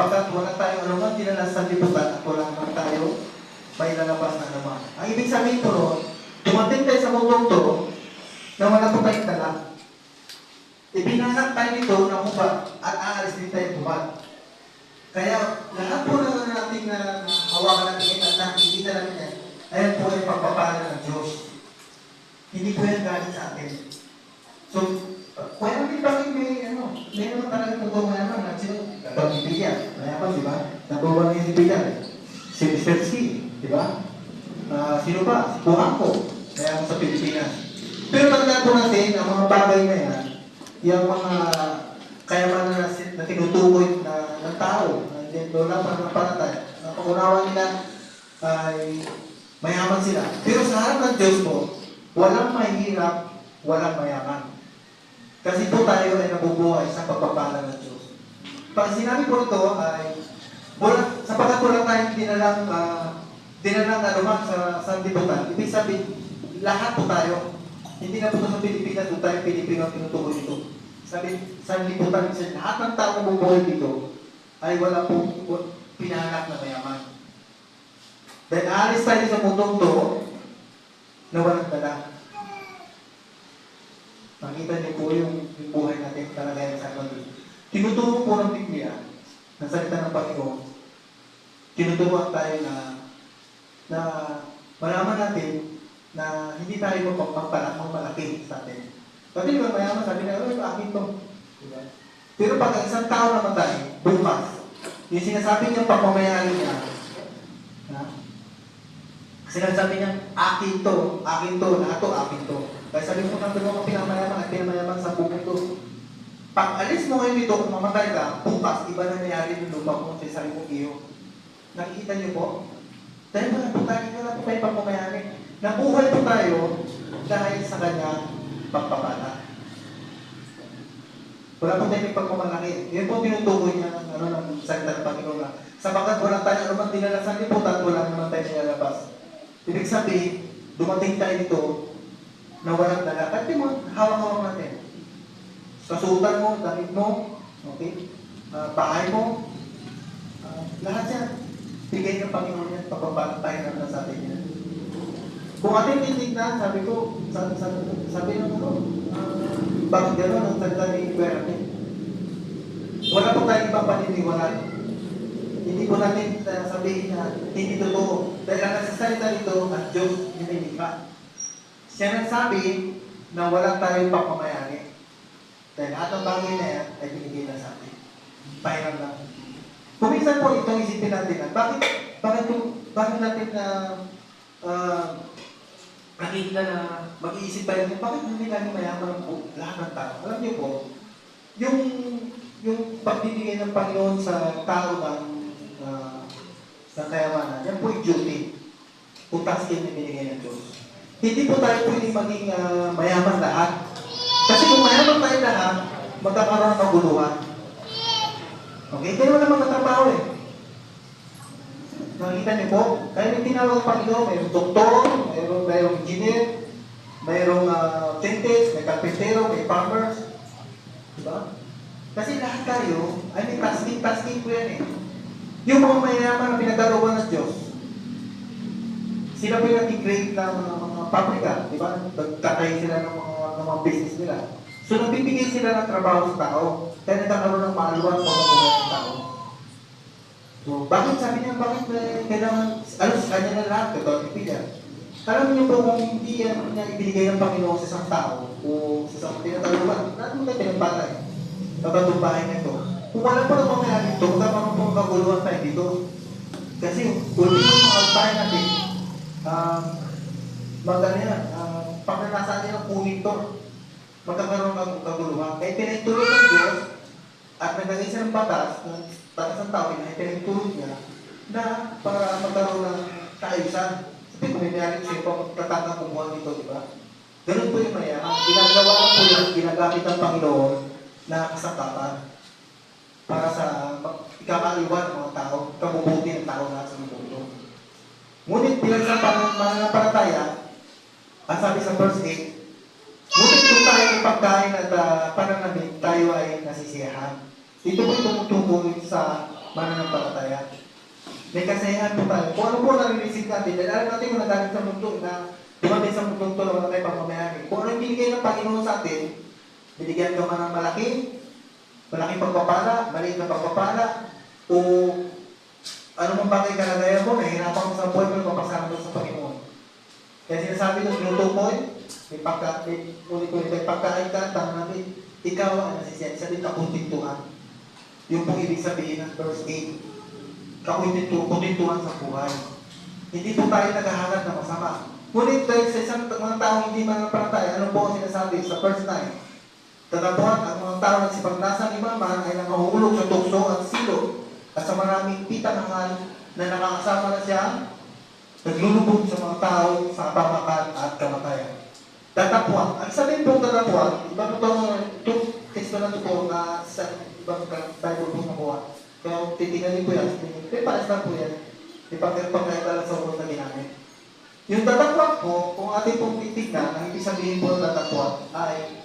sapagkat wala tayong anuman dinala sa liputan at wala naman tayo may lalabas na naman. Ang ibig sabihin po ron, dumating tayo sa mundong to na wala po tayong dala. Ibinanak tayo nito na hubad at aalis din tayo hubad. Kaya lahat po na natin na hawakan natin at nakikita natin yan, ayan po ay pagpapala ng Diyos. Hindi po yan galing sa atin. So, kaya natin bakit may naman talaga kung mayaman na sino? Pag-ibigyan. Mayaman, di ba? Nabawa na yung ibigyan. Si Mr. C, di ba? Sino ba? Si Puhangko. Mayaman sa Pilipinas. Pero tandaan po natin, ang mga bagay na yan, yung mga kayamanan na tinutukoy ng tao, na wala pa ng panatay, na pag-unawa nila ay mayaman sila. Pero sa harap ng Diyos po, walang mahirap, walang mayaman. Kasi po tayo ay nabubuhay sa pagpapala ng Diyos. Pag sinabi po ito ay, sapagkat wala tayong dinalang anuman sa liputan, ibig sabihin, lahat po tayo, hindi na po sa Pilipinas, po tayo Pilipino ang tinutukoy dito. Sabi, sa liputan, lahat ng tao na bubuhay dito, ay wala po pinahanap na mayaman. Dahil aalis tayo sa mundong to, na walang dala. Makita niyo po yung buhay natin talaga sa kanila. Tinuturo po ng Biblia, ng salita ng Panginoon, tinuturuan tayo na malaman natin na hindi tayo magpapalaki sa atin. Pati ba mayaman, sabi na, akin to. Diba? Pero pag isang tao namatay, bukas, yung sinasabi niyang pagmamayari niya, sinasabi niya, akin to, lahat to, akin to. Kaya sabi mo ng mga pinamayaman at pinamayaman sa buong ito. Pag alis mo ngayon dito, kung mamatay ka, bukas, iba na nangyari yung lupa mo sa sarili mong iyo. Nakikita niyo po? Dahil wala po tayo pagmamayari. Nabuhay po tayo dahil sa kanyang pagpapala. Wala po tayo pagmamalaki. Yan po tinutukoy niya ng salita ng Panginoon na sapagkat wala tayo naman dinala sa liputan, wala naman tayo nilalabas. Ibig sabihin, dumating tayo dito na walang dala. Kahit mo, hawak-hawak natin. Kasutan mo, damit mo, okay? Bahay mo, lahat yan. Bigay ng Panginoon yan, pagpapala tayo naman sa atin yan. Kung ating titignan, sabi ng bakit gano'n ang salita ni Bernie? Wala po tayong ibang paniniwalaan. Hindi po natin sabihin na hindi totoo. Dahil ang nagsasalita nito at Diyos nilikha. Siya nagsabi na wala tayong pagmamayari. Dahil lahat ng bagay na yan ay binigay na sa atin. Pahiram lang. Kung minsan po itong isipin natin, bakit natin nakikita na mag-iisip tayo, bakit hindi natin mayaman po lahat ng tao? Alam niyo po, yung pagbibigay ng Panginoon sa tao sa kayamanan, yan po yung duty. Utas din na binigay ng Diyos. Hindi po tayo pwedeng maging mayaman lahat. Kasi kung mayaman tayo lahat, magkakaroon ng kaguluhan. Okay? Kaya wala mga trabaho eh. Nakikita niyo po? Kaya yung tinawag ng Panginoon, mayroong doktor, mayroong engineer, mayroong dentist, may carpentero, may farmers. Diba? Kasi lahat tayo ay may tasking po yan eh. Yung mga mayayaman na pinagkaroon ng Diyos, sila po yung nag-create ng mga pabrika, di ba? Nagtatay sila ng mga business nila. So, nagbibigay sila ng trabaho sa tao. Kaya nagkakaroon ng maaluan sa mga ng tao. So, bakit sabi niya, kailangan, sa kanya na lahat, ito, ipigyan. Alam niyo po kung hindi yan niya ibinigay ng Panginoon sa isang tao o sa isang tinatalunan, lahat mo tayo pinagpatay. Tatatungbahin na ito. Kung wala po na mamaya dito, magkakaroon po kaguluhan tayo dito. Kasi, kung dito mga altahin natin, pag nanasaan niya ng punit to, magkakaroon ng kaguluhan. Kaya pinagtulog ng Diyos at nagdagay siya ng batas ng tao, pinagtulog niya na para magkaroon ng kaayusan. Sabi kung may mayari siya pa tatangang kumuha dito, di ba? Ganun po yung mayaman. Ginagawa lang po yung ginagamit ng Panginoon na kasangkapan para sa ikakaliwan ng mga tao, kabubuti ng tao na sa mundo. Ngunit bilang sa pananampalataya, ang sabi sa verse 8, ngunit kung tayo ay pagkain at pananamit, tayo ay nasisiyahan. Ito po tumutukoy sa mananampalataya. May kasayahan po tayo. Kung ano po nare-receive natin, dahil alam natin kung nagaling sa mundo na dumating sa mundo ito na wala tayo pagmamayari. Kung ano yung binigay ng Panginoon sa atin, binigyan ka man ng malaking pagpapala, maliit na pagpapala, o ano mang bagay kalagayan mo, nahihirapan mo sa buhay mo, mapasama mo sa Panginoon. Kaya sinasabi ng tinutukoy, may pagkain ka, tama namin, ikaw ang nasisiyan, sabi kakuntintuhan. Yung pong ibig sabihin ng verse 8, kakuntintuhan sa buhay. Hindi po tayo naghahanap ng masama. Ngunit dahil sa isang mga taong hindi mananampalataya, ano po ang sinasabi sa verse 9? Tatapuan, ang mga tao na sipagnasa ni Maman ay nangahulog sa tukso at silo at sa maraming pitanangan na nakakasama na siya, naglulubog sa mga tao sa kapamakan at kamatayan. Tatapuan. Ang sabihin po tatapuan, iba po itong text na ito po na sa ibang Bible po nakuha. Kaya titingnan po yan. May pares lang po yan. Ipagkakita sa ulo na ginamit. Yung tatapuan po, kung ating pong titignan, ang ibig sabihin po ng tatapuan ay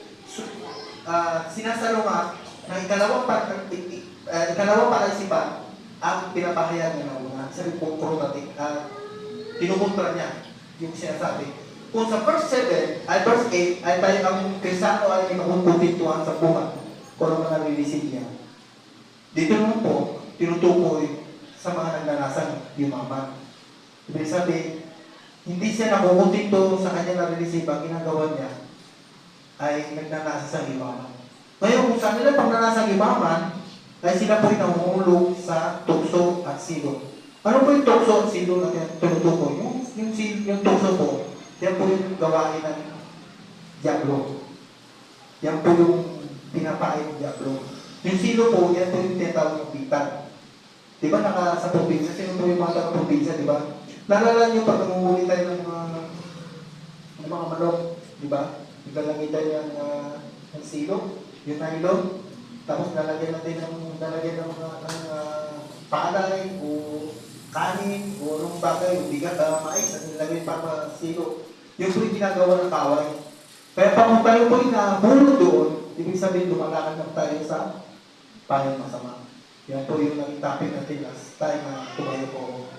sinasalungat na ikalawang palaisipan ang pinapahayag ng una. Sabi po, tinukontra niya yung sinasabi. Kung sa verse 7, ay verse 8, ay tayo ang Kristiyano ay makukuntintuhan sa buhay kung ano mga nare-receive niya. Dito naman po, tinutukoy sa mga nagnanasang yumaman. Ibig sabihin, hindi siya nakukuntinto sa kanya nare-receive ang ginagawa niya ay nagnanasa sa yumaman. Ngayon, kung saan nila pagnanasa ng yumaman, ay sila po'y nahulog sa tukso at silo. Ano po yung tukso at silo na tinutukoy? Yung tukso po, yan po yung gawain ng Diablo. Yan po yung pinapain ng Diablo. Yung silo po, yan po yung tinatawag ng bitan. Diba sa probinsya? Sino po yung mga taga-probinsya, diba? Nalala nyo pag namumuli tayo ng mga manok, diba? Naglalagay tayo ng silo, yung nylon, tapos lalagyan natin ng palay o kanin o anong bagay, o bigat, mais, at nilagay para silo. Yung po yung ginagawa ng kaway. Kaya kung tayo po yung nabulod doon, ibig sabihin lumalakad na tayo sa payong masama. Yan po yung naging topic natin last time na tumayo po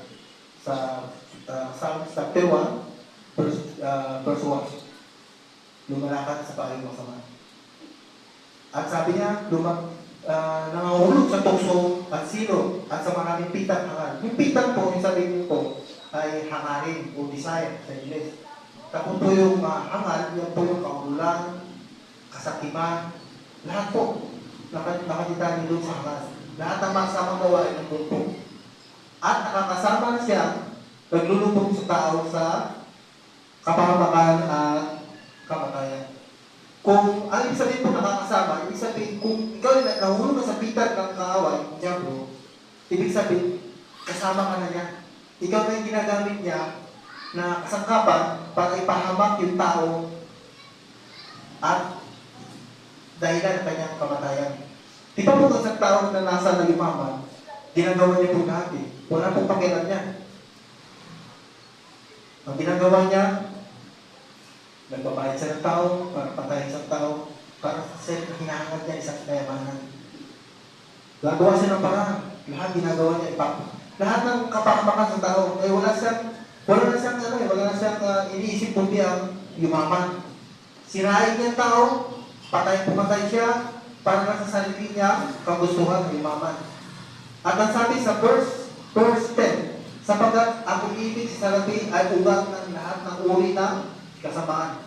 sa Psalms chapter 1, verse 1. Lumalakad sa payong masama. At sabi niya, nangahulog sa tukso at silo at sa maraming pitang hangal. Yung pitang po, yung sabihin ko, ay hangarin o desire sa English. Tapos po yung hangal, yan po yung kaululan, kasakiman, lahat po nakaditali doon sa hangal. Lahat ng masamang gawain ng doon po. At nakakasama na siya, naglulubog sa tao sa kapahamakan at kamatayan. Kung ang ibig sabihin po nakakasama, ibig sabihin, kung ikaw ay nahulog ka sa pitan ng kaaway, Diablo, ibig sabihin, kasama ka na niya. Ikaw na yung ginagamit niya na kasangkapan para ipahamak yung tao at dahilan ng kanyang kamatayan. Di ba po sa tao na nasa nalimaman, ginagawa niya po lahat eh. Wala pong pakialam niya. Ang ginagawa niya, nagbabayad siya ng tao, para patayin sa tao, para sa hinahangad niya isang kayamanan. Gagawa siya ng paraan. Lahat ginagawa niya, lahat ng kapakamakan sa tao, ay wala na siyang iniisip kundi ang yumaman. Sirain niya ang tao, pumatay siya, para na sa sarili niya, kagustuhan ng yumaman. At ang sabi sa verse 10, sapagkat ang pag-ibig sa salapi ay ugat ng lahat ng uri ng kasamaan.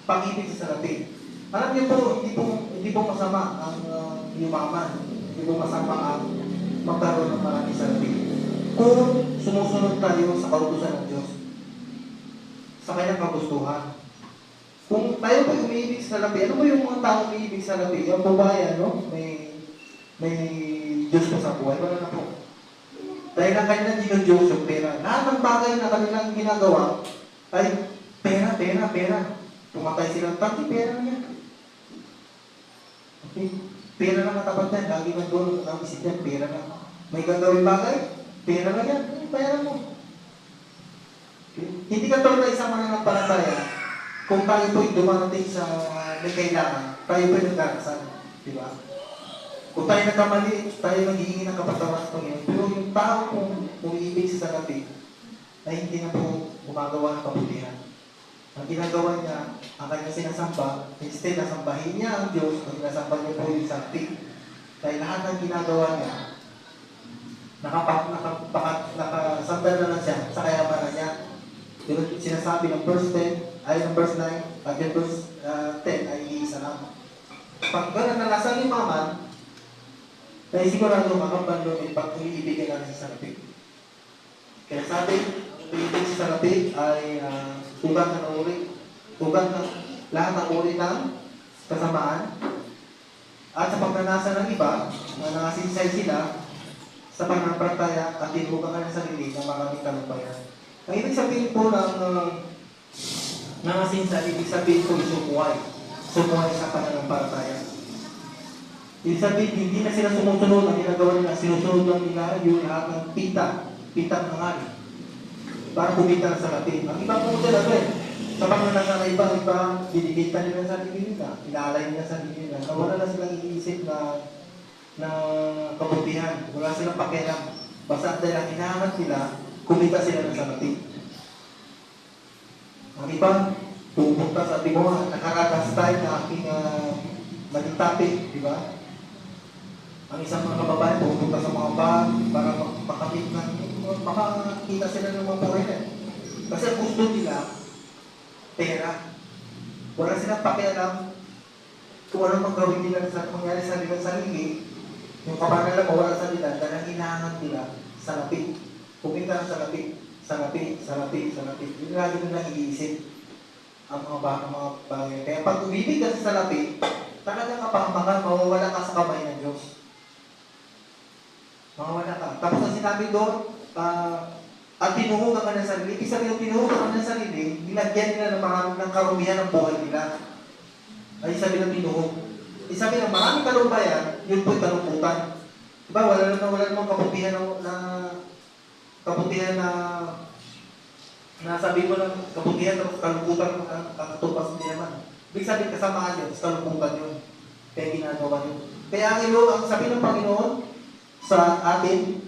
Pag-ibig sa salapi. Alam niyo po, hindi po masama ang yumaman. Hindi po masama ang magkaroon ng maraming salapi. Kung sumusunod tayo sa kautusan ng Diyos, sa kanyang kagustuhan. Kung tayo po umiibig sa salapi, ano po yung mga tao umiibig sa salapi? Yung babae, ano? May Diyos po sa buhay. Wala na po. Dahil ang kanilang ginudiyos yung pera. Lahat ng bagay na kanilang ginagawa ay pera. Pumatay silang tanti, pera niya. Okay. Pera lang katapat yan. Lagi ng doon ang isip yan, pera lang. May gagawin bagay, pera lang yan. Pera mo. Okay. Hindi ka tulad na isang mananampalataya. Kung tayo po'y dumarating sa may kailangan, tayo po'y nagdarasal. Di ba? Kung tayo nagkamali, tayo naghihingi ng kapatawaran sa Panginoon. Pero yung tao kung umiibig sa salapi, ay hindi na po gumagawa ng kabutihan. Ang ginagawa niya, ang kanyang sinasamba, instead na sambahin niya ang Diyos, ang sinasamba niya po yung salapi. Dahil lahat ng ginagawa niya, nakasandal na lang siya sa kayamanan niya. Yung sinasabi ng verse 10, ay ng verse 9, at yung verse 10 ay iisa lang. Pag gano'n na nasa limaman, ay sigurado makapanlungin pag umiibigay natin sa salapi. Kaya sabi, umiibig sa salapi ay tugang ng uri, tugang ng lahat ng uri ng kasamaan. At sa pagnanasa ng iba, na nakasinsay sila sa pananampalataya at tinugang ng sarili ng maraming talumpayan. Ang ibig sabihin po ng nakasinsay, ibig sabihin po sumuway. Sumuway sa pananampalataya. Ibig sabihin, hindi na sila sumusunod ang ginagawa nila, sinusunod lang nila yung lahat ng pitang ng hari. Para kumita sa salapi. Ang iba po talaga sa panganasa ng iba, dinigitan nila sa sarili nila, inaalay nila sa sarili nila, na wala na silang iisip na kabutihan, wala silang pakialam. Basta dahil ang hinahanap nila, kumita sila ng salapi. Ang iba, pupunta sa ating mga nakaragas tayo na aking maging topic, di ba? Ang isang mga kababayan, pupunta sa mga bar para makakita sila ng mga pangailan. Kasi ang gusto nila, pera. Wala silang pakialam kung ano mang gawin nila sa mangyari sa nilang sarili. Yung kapanalang mawala sa nila, dahil ang hinahanap nila, salapi. Pumunta ng salapi. Hindi lagi nila iisip ang mga bagay. Kaya pag umibig ka sa salapi, talagang kapahamakan, mawawala ka sa kamay ng Diyos. Mawawala ka. Tapos ang sinabi doon, at tinuhugan ka ng sarili. Ibig sabihin, tinuhugan ka ng sarili, nilagyan nila ng karumihan ng buhay nila. Ay sabi ng tinuhog. Sabi ng maraming kalumbayan, yun po'y kalumputan. Diba, wala namang kabutihan na sabi mo ng kabutihan ng kalumputan ng kakatupas hindi naman. Ibig sabihin, kasamaan yun, kalumputan yun. Kaya ginagawa yun. Kaya ang sabi ng Panginoon sa atin,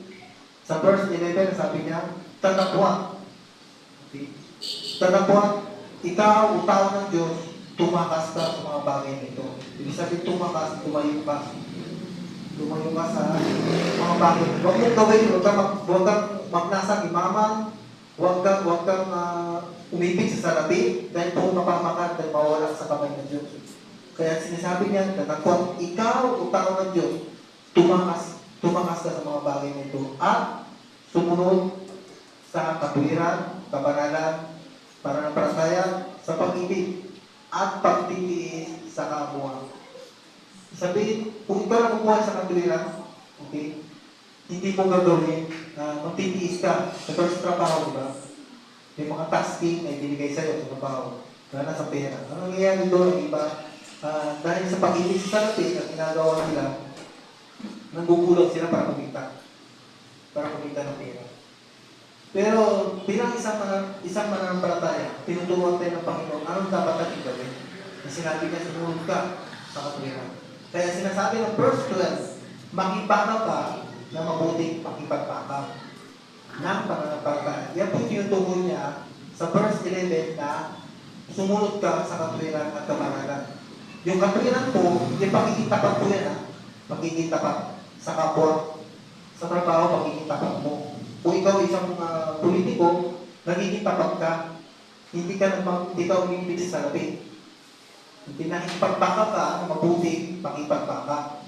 sa verse 11, sabi niya, tatapwa. Okay. Tatapwa, ikaw, tao ng Diyos, tumakas ka sa mga bagay nito. Ibig sabihin, tumakas, tumayo ka. Tumayo ka sa mga bagay. Huwag mong gawin, huwag kang magnasang imaman, huwag kang umibig sa salapi, dahil po mapamakan, dahil mawala sa kamay ng Diyos. Kaya sinasabi niya, tatapwa, ikaw, tao ng Diyos, tumakas ka sa mga bagay nito. At sumunod sa katuwiran, kabanalan, pananampalataya, sa pag-ibig, at pagtitiis sa kamuha. Sabihin, kung ikaw na kumuha sa katuwiran, okay, hindi mo gagawin na magtitiis ka sa trabaho, di ba? May mga tasking na ibinigay sa'yo sa trabaho, na sa pera. Ang nangyayari doon, iba, dahil sa pag-ibig sa salapi at ginagawa nila, nanggugulang sila para kumita ng pera. Pero bilang isang mananampalataya, tinuturuan tayo ng Panginoon, anong dapat natin gawin? Na sinabi niya, sumunod ka sa katuwiran. Kaya sinasabi ng verse 12, makipakaw ka na mabuting pakipagpakaw ng pananampalataya. Yan po tinutukoy niya sa verse 11 na sumunod ka sa katuwiran at kabanalan. Yung katuwiran po, yung pakikitapat po yan, pakikitapat sa kapwa, sa trabaho, pakikitapat mo. Kung ikaw isang politiko, nagiging tapat ka, hindi ka umibig sa salapi. Hindi nakikipagpaka ka na mabuting pakipagpaka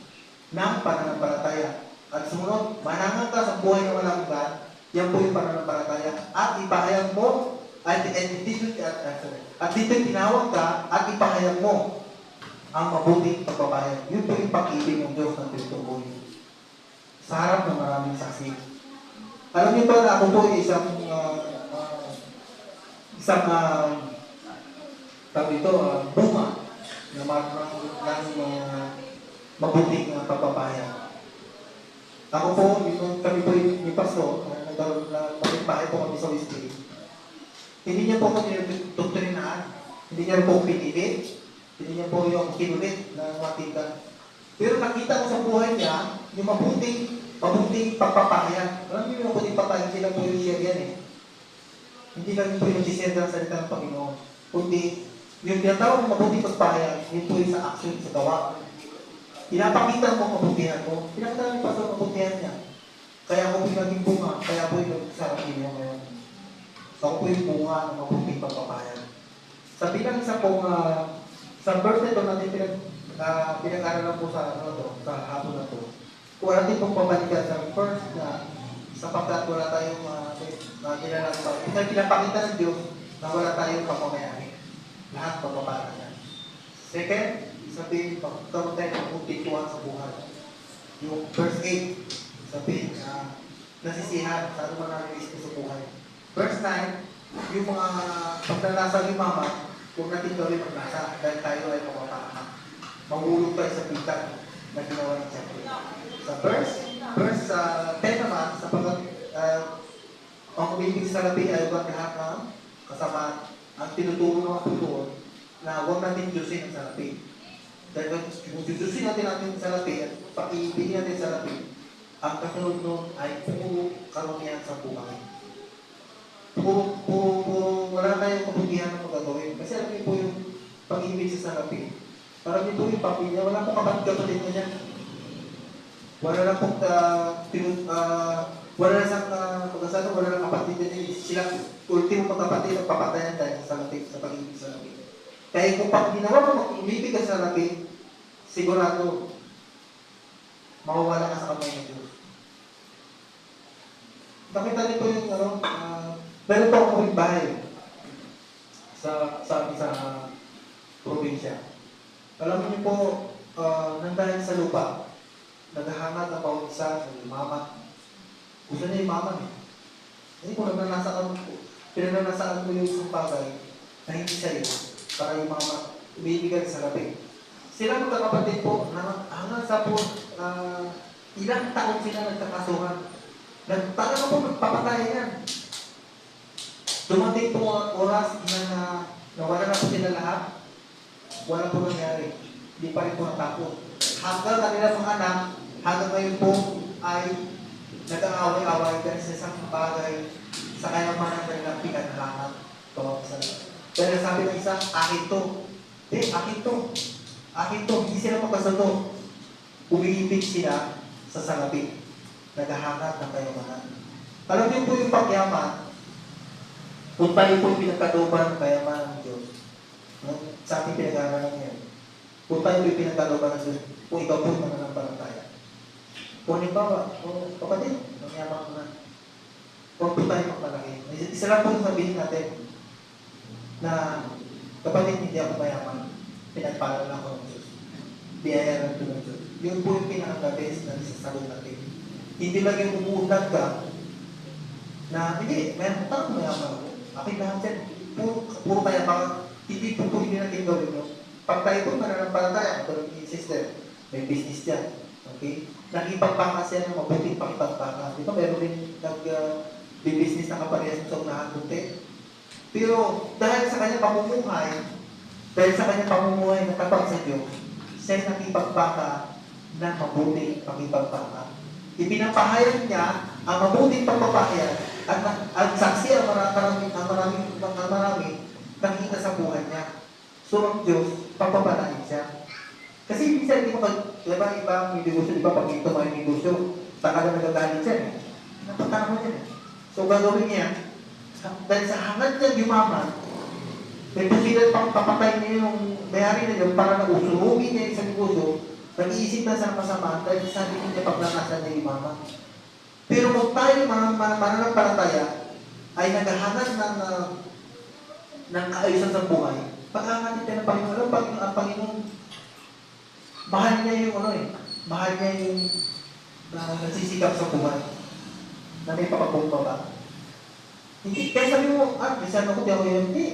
ng pananampalataya. At sumunod, manangan ka sa buhay na walang hanggan, yan po yung pananampalataya. At ipahayag mo, at dito tinawag ka, at ipahayag mo ang mabuting pagpapahayag. Yun po yung pag-ibig ng Diyos ng tinutukoy. Sa harap ng maraming saksi. Alam niyo ba na ako po isang bunga na mabuting pagpapahayag. Ako po, kami po yung pastor, nagbahay po kami sa Westgate. Hindi niya po ako doktrinahan, hindi niya po pinilit, hindi niya po yung kinulit na matika. Pero nakita ko sa buhay niya, yung mabuting pagpapahayag. Alam niyo yung mabuting pagpapahayag, sila po yung share yan eh. Hindi lang po yung share ng salita ng Panginoon. Kundi, yung tinatawag ng mabuting pagpapahayag, yun po yung sa action, sa gawa. Pinapakita mo ang mabutihan mo. Pinakita mo pa sa mabutihan niya. Kaya ako po yung naging bunga, kaya po yung nagsarap niyo ngayon. So ako po yung bunga ng mabuting pagpapahayag. Sa bilang isa pong, sa birthday ito natin pinag-aralan po sa, sa hapon na to. Kung natin pong pabalikan sa first na sapagkat wala tayong kinalaman pa. Kasi pinapakita ng Diyos na wala tayong pamamayari. Lahat pagpapala niya. Second, sabihin, pagkaroon tayo ng puntituan sa buhay. Yung verse 8, sabihin, nasisihan sa ano man narilis ko sa buhay. Verse 9, yung mga paglalasa ng mama, huwag natin gawin maglasa dahil tayo ay pumapaka. Mahulog tayo sa pitan na ginawa ng Siyempre. Sa verse 10 naman, sapagkat ang umibig sa labi ay huwag lahat ng kasama ang tinuturo ng Panginoon na huwag natin Diyosin ang salapi. Dahil kung Diyosin natin sa salapi at pag-iibigin natin sa salapi, ang kasunod nun ay puro karunihan sa buhay. Puro wala tayong kabutihan na magagawin. Kasi alam niyo po yung pag-ibig sa salapi. Parang niyo po yung pamilya, wala pong kapatid na dyan. Wala na pong wala na sa wala na kapatid na dyan. Silang ultimo magkapatid ang papatayan dahil sa salapi, sa pag-ibig sa salapi. Kaya kung pag ginawa mo umibig ka sa salapi, sigurado mawawala ka sa kamay ng Diyos. Nakita niyo po yung meron po akong bahay sa probinsya. Alam niyo po, nandahil sa lupa, naghahangad na bawat isa sa mama. Gusto niya yung mama niya. Hindi po, pinananasaan ko yung isang bagay na hindi sa'yo para yung mama umibigay sa labi. Sila magkakapatid po, hanggang sa po, ilang taon sila nagkakasuhan. Talaga po, magpapatay yan. Dumating po ang oras na nawala na po sila lahat, wala po nangyari. Hindi pa rin po natapos. Hanggang kanila mga anak, hanggang ngayon po ay nag-aaway-away dahil sa isang bagay sa kayamanan na nilang pinaghahanap. Dahil sabi ng isa, akin to. Akin to. Akin to. Hindi sila magkasundo. Umiibig sila sa salapi. Naghahanap ng kayamanan. Alam niyo po yung pagyaman, kung tayo po yung pinagkadoban ng kayamanan ng Diyos, sa ating pinag-aaralan yan, kung tayo po yung pinagkadoban ng Diyos, kung ikaw po yung mananampalataya. Kung halimbawa, kapatid, nangyamang ko na, huwag po tayo magmalaki. Isa lang po yung sabihin natin, na kapatid, hindi ako mayaman, pinagpala lang ako ng Diyos. Biyaya lang ito ng Diyos. Yun po yung pinaka-best na isasagot natin. Hindi lang yung umuundag ka, na hindi, mayaman ako. Akin lahat yan. Puro kaya baka hindi po hindi natin gawin no? Pag tayo po mananampalataya, ang sister, may business dyan. Okay? Nag-ipagpaka siya ng mabuting pakipagpaka. Di ba meron din nag-business na kaparehas sa unahan bunte? Pero dahil sa kanyang pamumuhay na tapat sa Diyos, siya nakipagpaka ng mabuting pakipagpaka. Ipinapahayag niya ang mabuting pagpapahayag at ang saksi ang marami nakita sa buhay niya. So ang Diyos, papapalain siya. Kasi minsan, di ba, ibang negosyo, di ba, pag ito may negosyo, taka na nagagalit siya. Napatama niya. So gagawin niya, dahil sa hangad niya yumaman, may posibilidad pang papatay niya yung may-ari na yun para nausulugin niya yung sa negosyo, nag-iisip na sa masama dahil sabi niya paglakasan niya yumaman. Pero kung tayo mananampalataya ay naghahanap ng kaayusan sa buhay, paghahanap tayo ng Panginoon, ang Panginoon, mahal niya yung mahal niya yung nagsisikap sa buhay na may papapumpa ba. Hindi, kaya sabi mo, minsan ako, di ako yun, hindi.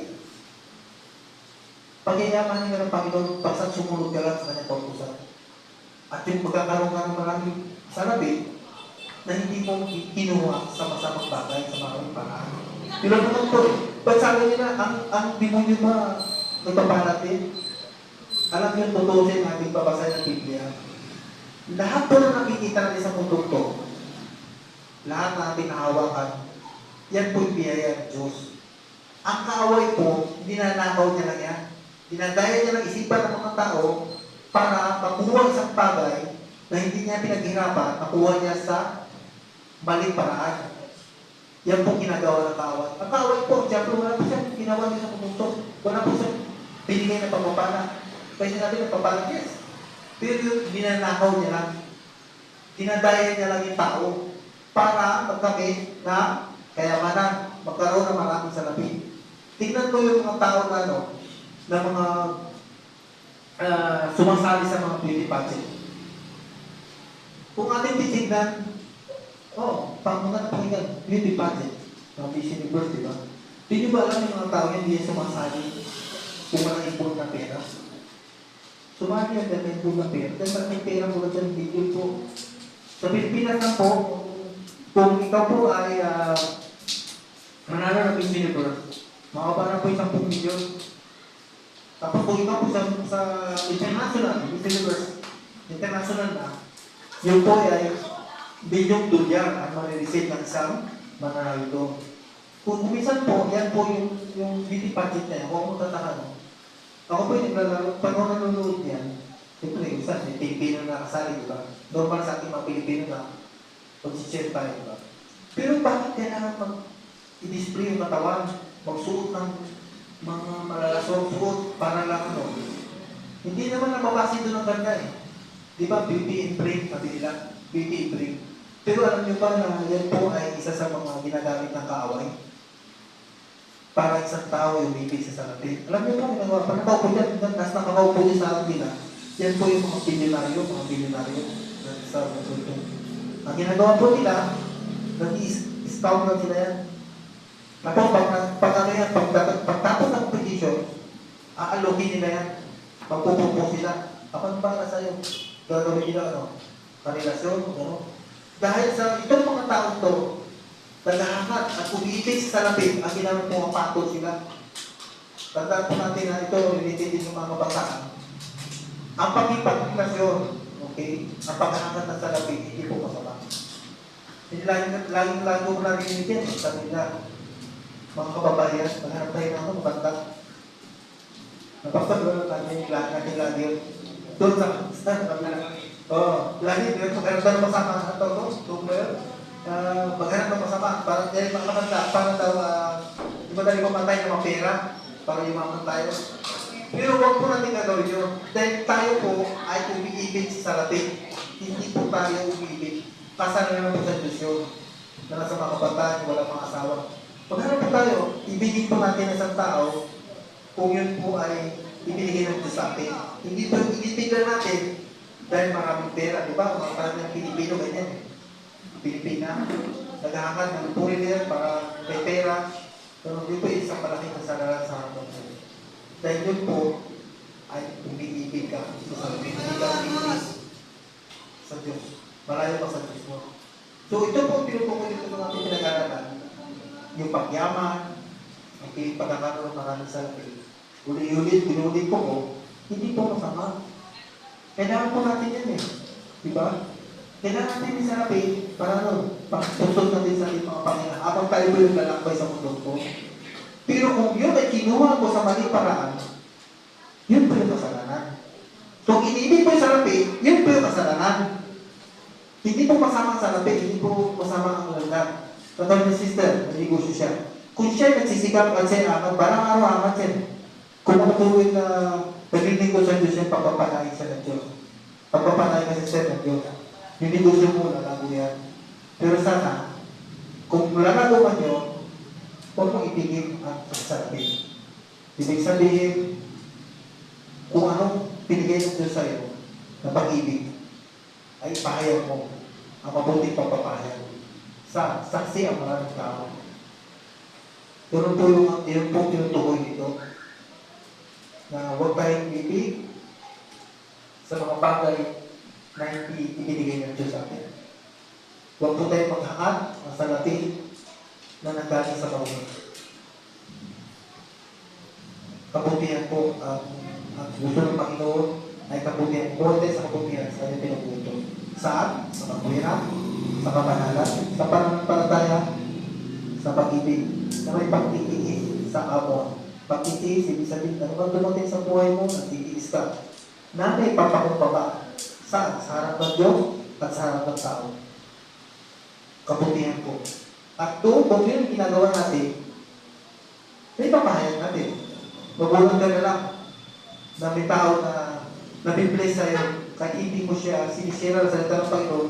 Pagyayamanin ka ng Panginoon, basta sumunod ka lang sa kanyang pag-usap. At yung magkakaroon ka ng maraming salabi, na hindi mo kinuha sa masamang bagay, sa maraming paraan. Yun lang naman po. Ba't sabi nila, ang demonyo ba nagpapalatin? Alam niyo, tutusin natin babasay ng Biblia. Lahat po na nakikita natin sa mundong to, lahat na ating nahawakan, yan po yung biyaya ng Diyos. Ang kaaway po, dinanakaw niya lang yan. Dinadaya niya ng isipan ng mga tao para makuha isang bagay na hindi niya pinaghirapan, makuha niya sa maling paraan. Yan po ginagawa ng kaaway. Ang kaaway po, siyempre wala po siyang ginawa niya sa mundong to. Wala po siyang binigay na pagpapala. Pwede natin nagpapala, yes. Pero yung dinanakaw niya lang, dinadaya niya lang yung tao para magkamit na kayamanan, magkaroon ng maraming salapi. Tingnan ko yung mga tao na na mga sumasali sa mga beauty pageant. Kung ating titignan, pang mga napakinggan, beauty pageant, mga Miss Universe, di ba? Di nyo ba alam yung mga tao yan, hindi sumasali kung walang ipon na pera? Sumali yan dahil may ipon na pera. Dahil may pera mo lang dyan, video po. Sa Pilipinas lang po, kung ikaw po ay manalo ng Miss Universe, makabara po 10 milyon. Tapos kung ikaw po sa international, Miss Universe, international na, yung po ay bilyong dolyar ang marireceive ng isang mananalo. Kung minsan po, yan po yung beauty pageant na yan, kung ako tataka, ako po yung naglalaro, pag ako nanonood yan, siyempre, minsan, may Pilipino na nakasali, di ba? Normal sa ating mga Pilipino na mag-share tayo, di ba? Pero bakit kailangan i-display yung katawan, magsuot ng mga malalasong suot para lang hindi naman nababase doon ang ganda eh. Di ba, beauty and brain, sabi nila, beauty and brain. Pero alam nyo ba na yan po ay isa sa mga ginagamit ng kaaway? Para isang tao yung ibig sa salapi. Alam nyo ba, ginagawa, pag nakaupo dyan, nas nakakaupo dyan sa atin nila, yan po yung mga bilyonaryo sa mundo. Ang ginagawa po nila, nag-i-scout na sila yan. Tapos pagtapos ng competition, aalokin nila yan. Magpupupo sila. Kapag para sa'yo, gagawin nila karelasyon, Dahil sa itong mga tao to, naghahangat at umiibig sa salapi, ang ginamit mo patol sila. Tandaan po natin na ito, related din yung mga kabataan. Ang pagkipagrelasyon, okay, ang paghahangat ng salapi, hindi po masama. Hindi lagi ko narinig yan, sabi nila, mga kababayan, maghanap tayo ng maganda. Napapagod natin lagi yun. Doon sa kabila. Lagi yun, maghanap tayo ng masama. Doon ba yun? Maghanap ng masama. Para dahil mga matanda, para daw, di ba dahil mamatay ng mga pera, para yumaman tayo. Pero huwag po natin gagawin yun. Dahil tayo po ay umiibig sa salapi. Hindi po tayo umiibig. Kasal na naman sa Diyos yun. Na nasa mga kabataan, walang mga asawa. Paghanap po tayo, ibigin po natin ng isang tao kung yun po ay ibinigay ng Diyos sa atin. Hindi po ibibigyan natin dahil maraming pera. Di ba? Mga parang ng Pilipino, ganyan. Pilipina, naghahangat ng puri nila para may pera. Pero hindi po isang malaking kasalanan sa hanggang sa Diyos. Dahil yun po ay umiibig ka sa Diyos. Hindi ka umiibig sa Diyos. Malayo pa sa Diyos mo. So ito po, tinutukoy dito ng ating pinag-aralan. Yung pagyaman, okay, pagkakaroon maraming salapi. Ulit ko, hindi po masama. Kailangan po natin yan eh. Diba? Kailangan natin yung salapi para pagsusot natin sa ating mga Panginoon. Habang tayo po yung lalakbay sa mundo ko. Pero kung yun ay kinuha ko sa maling paraan, yun po yung kasalanan. So, inibig po yung salapi, yun po yung kasalanan. Hindi po masama ang salapi, hindi po masama ang lalaki. Katulad ni sister, nagigusyo siya. Kung siya nagsisikap at siya amat, parang araw-amat siya. Kung matutuwin na naglilingkod sa Diyos yung pagpapanayin siya ng Diyos. Pagpapanayin ka siya ng Diyos. Hindi gusto mo na lalo yan. Pero sana, kung lalalo man yun, huwag mong itigil ang salapi. Ibig sabihin, kung anong pinigay ng Diyos sa'yo, na pag-ibig, ay ipahayag mo ang mabuting pagpapahayag. Saksi ang maraming tao. Pero po yung tinutukoy dito na huwag tayong ibig sa mga bagay na hindi ibinigay ng Diyos sa atin. Huwag po tayong maghangat ng salapi na nanggaling sa kaunan. Kabutihan po ang gusto ng Panginoon ay kabutihan. Buhay tayo sa kabutihan sa kanyang pinuputo. Saan? Sa kapwiran, sa kabanalan, sa pananampalataya, sa pag-ibig, na may pagtitiis sa amo. Pagtitiis, ibig sabihin, ano bang dumating sa buhay mo, nagtitiis ka. Na may papakumbaba. Saan? Sa harap ng Diyos at sa harap ng tao. Kabutihan ko. At doon, kung yun yung ginagawa natin, may papahayag natin. Magulang ka na lang na may tao na nabibless sa'yo, kahit hindi mo siya sinisira sa salita ng Panginoon,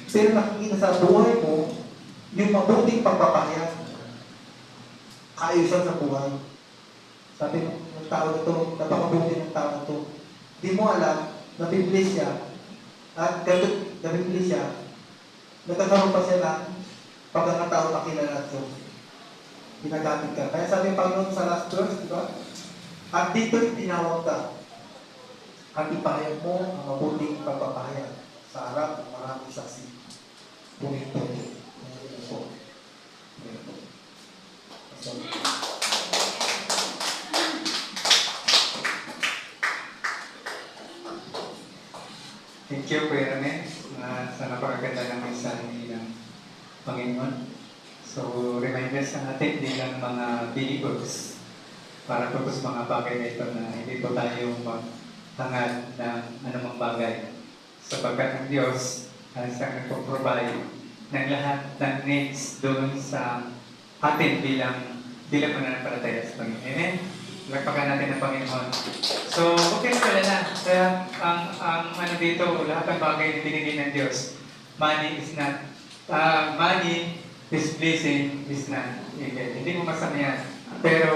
pero nakikita sa buhay mo, yung mabuting pagpapahayag, kaayusan sa buhay. Sabi ng tao na ito, napakabuti ng tao na ito. Di mo alam, nabibless siya, at ganun, nabibless siya, nagkakaroon pa siya ng pagkakataon na kilala ito. Ginagamit ka. Kaya sabi ng Panginoon sa last verse, di ba? At dito'y tinawag ka. At ipahayag mo ang mabuting pagpapahayag sa harap ng maraming saksi. Punit po. Thank you, Kuya Rene, sa napakaganda ng mensahe ng Panginoon. So, reminders sa atin bilang mga believers para po sa mga bagay na ito na hindi po tayo magtangad ng anumang bagay. Sapagkat ang Diyos ay siyang nagpo-provide ng lahat ng needs doon sa atin bilang mananampalataya sa Panginoon. Amen? Lagpakan natin ang Panginoon. So, okay pala na. Kaya, ang ano dito, lahat ng bagay na binigay ng Diyos, money is blessing is not evil. Hindi mo masama yan. Pero,